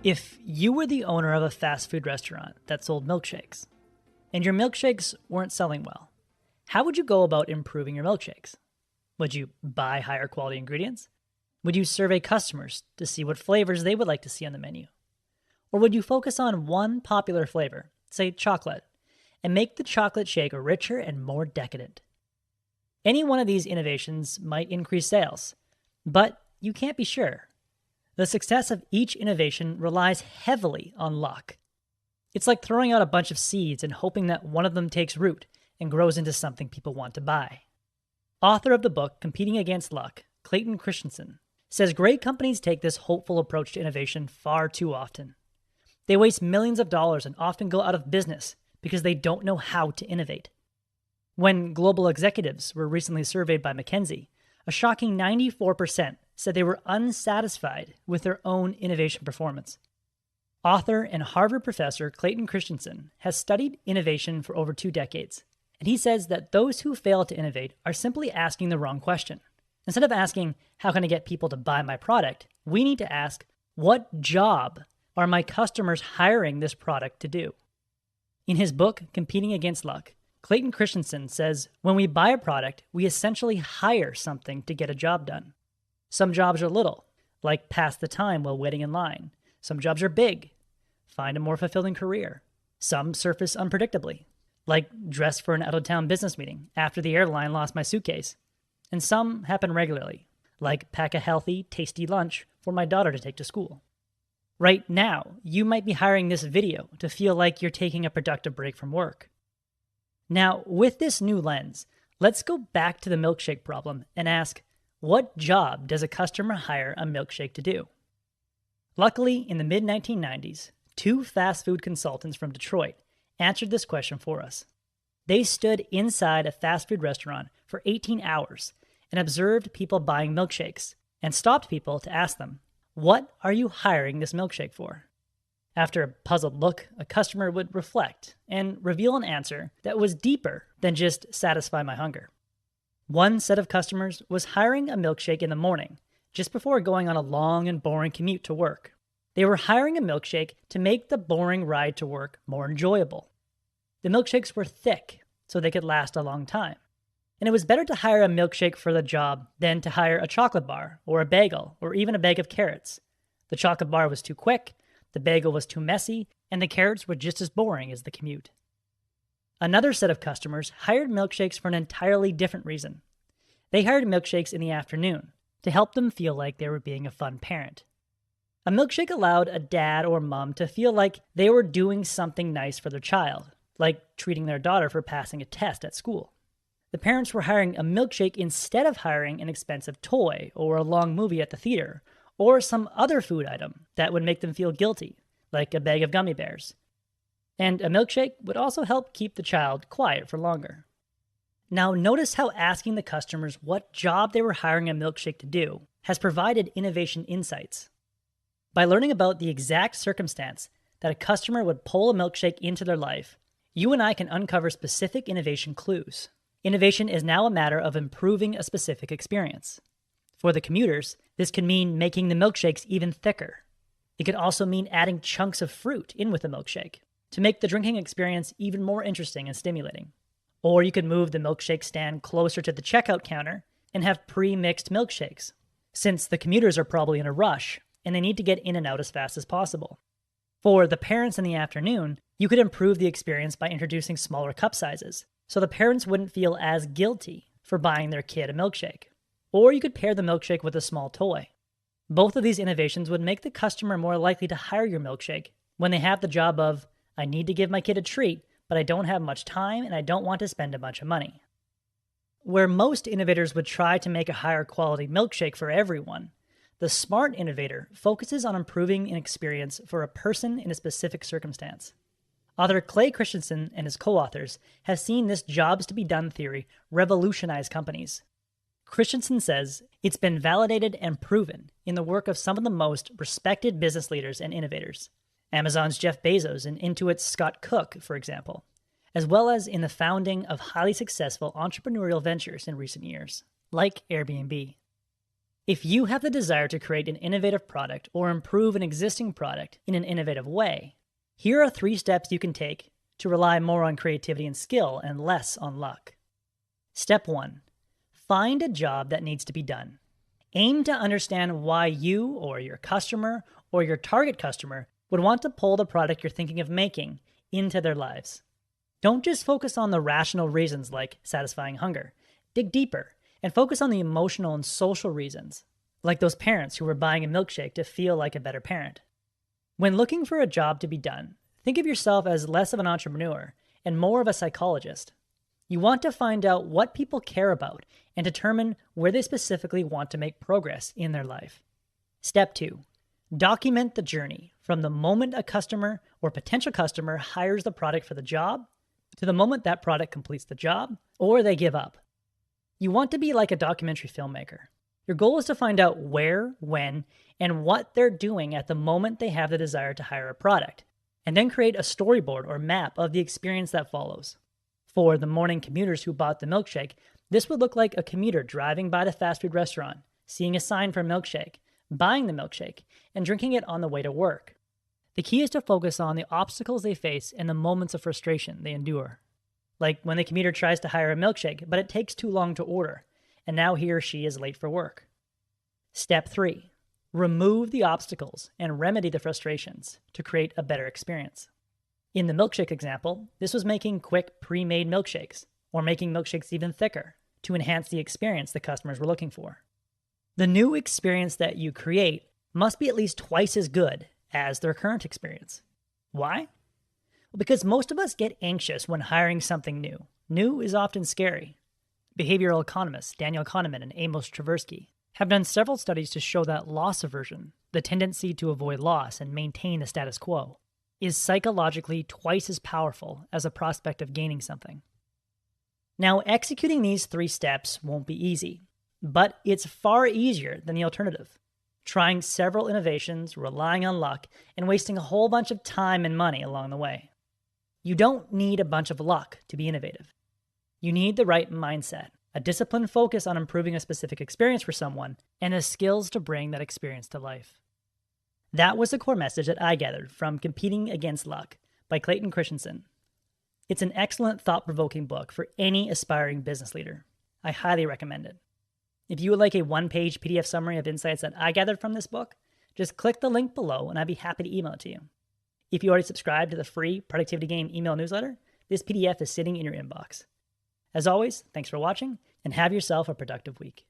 If you were the owner of a fast food restaurant that sold milkshakes, and your milkshakes weren't selling well, how would you go about improving your milkshakes? Would you buy higher quality ingredients? Would you survey customers to see what flavors they would like to see on the menu? Or would you focus on one popular flavor, say chocolate, and make the chocolate shake richer and more decadent? Any one of these innovations might increase sales, but you can't be sure. The success of each innovation relies heavily on luck. It's like throwing out a bunch of seeds and hoping that one of them takes root and grows into something people want to buy. Author of the book Competing Against Luck, Clayton Christensen, says great companies take this hopeful approach to innovation far too often. They waste millions of dollars and often go out of business because they don't know how to innovate. When global executives were recently surveyed by McKinsey, a shocking 94% said they were unsatisfied with their own innovation performance. Author and Harvard professor Clayton Christensen has studied innovation for over 2 decades, and he says that those who fail to innovate are simply asking the wrong question. Instead of asking, how can I get people to buy my product, we need to ask, what job are my customers hiring this product to do? In his book, Competing Against Luck, Clayton Christensen says when we buy a product, we essentially hire something to get a job done. Some jobs are little, like pass the time while waiting in line. Some jobs are big, find a more fulfilling career. Some surface unpredictably, like dress for an out-of-town business meeting after the airline lost my suitcase. And some happen regularly, like pack a healthy, tasty lunch for my daughter to take to school. Right now, you might be hiring this video to feel like you're taking a productive break from work. Now, with this new lens, let's go back to the milkshake problem and ask, what job does a customer hire a milkshake to do? Luckily, in the mid-1990s, 2 fast food consultants from Detroit answered this question for us. They stood inside a fast food restaurant for 18 hours and observed people buying milkshakes and stopped people to ask them, what are you hiring this milkshake for? After a puzzled look, a customer would reflect and reveal an answer that was deeper than just satisfy my hunger. One set of customers was hiring a milkshake in the morning, just before going on a long and boring commute to work. They were hiring a milkshake to make the boring ride to work more enjoyable. The milkshakes were thick, so they could last a long time. And it was better to hire a milkshake for the job than to hire a chocolate bar or a bagel or even a bag of carrots. The chocolate bar was too quick, the bagel was too messy, and the carrots were just as boring as the commute. Another set of customers hired milkshakes for an entirely different reason. They hired milkshakes in the afternoon to help them feel like they were being a fun parent. A milkshake allowed a dad or mom to feel like they were doing something nice for their child, like treating their daughter for passing a test at school. The parents were hiring a milkshake instead of hiring an expensive toy or a long movie at the theater, or some other food item that would make them feel guilty, like a bag of gummy bears. And a milkshake would also help keep the child quiet for longer. Now notice how asking the customers what job they were hiring a milkshake to do has provided innovation insights. By learning about the exact circumstance that a customer would pull a milkshake into their life, you and I can uncover specific innovation clues. Innovation is now a matter of improving a specific experience. For the commuters, this could mean making the milkshakes even thicker. It could also mean adding chunks of fruit in with the milkshake to make the drinking experience even more interesting and stimulating. Or you could move the milkshake stand closer to the checkout counter and have pre-mixed milkshakes, since the commuters are probably in a rush and they need to get in and out as fast as possible. For the parents in the afternoon, you could improve the experience by introducing smaller cup sizes, so the parents wouldn't feel as guilty for buying their kid a milkshake. Or you could pair the milkshake with a small toy. Both of these innovations would make the customer more likely to hire your milkshake when they have the job of, I need to give my kid a treat, but I don't have much time and I don't want to spend a bunch of money. Where most innovators would try to make a higher quality milkshake for everyone, the smart innovator focuses on improving an experience for a person in a specific circumstance. Author Clay Christensen and his co-authors have seen this jobs to be done theory revolutionize companies. Christensen says it's been validated and proven in the work of some of the most respected business leaders and innovators. Amazon's Jeff Bezos and Intuit's Scott Cook, for example, as well as in the founding of highly successful entrepreneurial ventures in recent years, like Airbnb. If you have the desire to create an innovative product or improve an existing product in an innovative way, here are 3 steps you can take to rely more on creativity and skill and less on luck. Step 1. Find a job that needs to be done. Aim to understand why you or your customer or your target customer would want to pull the product you're thinking of making into their lives. Don't just focus on the rational reasons like satisfying hunger. Dig deeper and focus on the emotional and social reasons, like those parents who were buying a milkshake to feel like a better parent. When looking for a job to be done, think of yourself as less of an entrepreneur and more of a psychologist. You want to find out what people care about and determine where they specifically want to make progress in their life. Step 2. Document the journey from the moment a customer or potential customer hires the product for the job to the moment that product completes the job or they give up. You want to be like a documentary filmmaker. Your goal is to find out where, when, and what they're doing at the moment they have the desire to hire a product, and then create a storyboard or map of the experience that follows. For the morning commuters who bought the milkshake, this would look like a commuter driving by the fast food restaurant, seeing a sign for a milkshake, buying the milkshake, and drinking it on the way to work. The key is to focus on the obstacles they face and the moments of frustration they endure. Like when the commuter tries to hire a milkshake, but it takes too long to order, and now he or she is late for work. Step 3. Remove the obstacles and remedy the frustrations to create a better experience. In the milkshake example, this was making quick pre-made milkshakes, or making milkshakes even thicker to enhance the experience the customers were looking for. The new experience that you create must be at least twice as good as their current experience. Why? Well, because most of us get anxious when hiring something new. New is often scary. Behavioral economists Daniel Kahneman and Amos Tversky have done several studies to show that loss aversion, the tendency to avoid loss and maintain the status quo, is psychologically twice as powerful as a prospect of gaining something. Now, executing these 3 steps won't be easy, but it's far easier than the alternative. Trying several innovations, relying on luck, and wasting a whole bunch of time and money along the way. You don't need a bunch of luck to be innovative. You need the right mindset, a disciplined focus on improving a specific experience for someone, and the skills to bring that experience to life. That was the core message that I gathered from Competing Against Luck by Clayton Christensen. It's an excellent, thought-provoking book for any aspiring business leader. I highly recommend it. If you would like a 1-page PDF summary of insights that I gathered from this book, just click the link below and I'd be happy to email it to you. If you already subscribe to the free Productivity Game email newsletter, this PDF is sitting in your inbox. As always, thanks for watching and have yourself a productive week.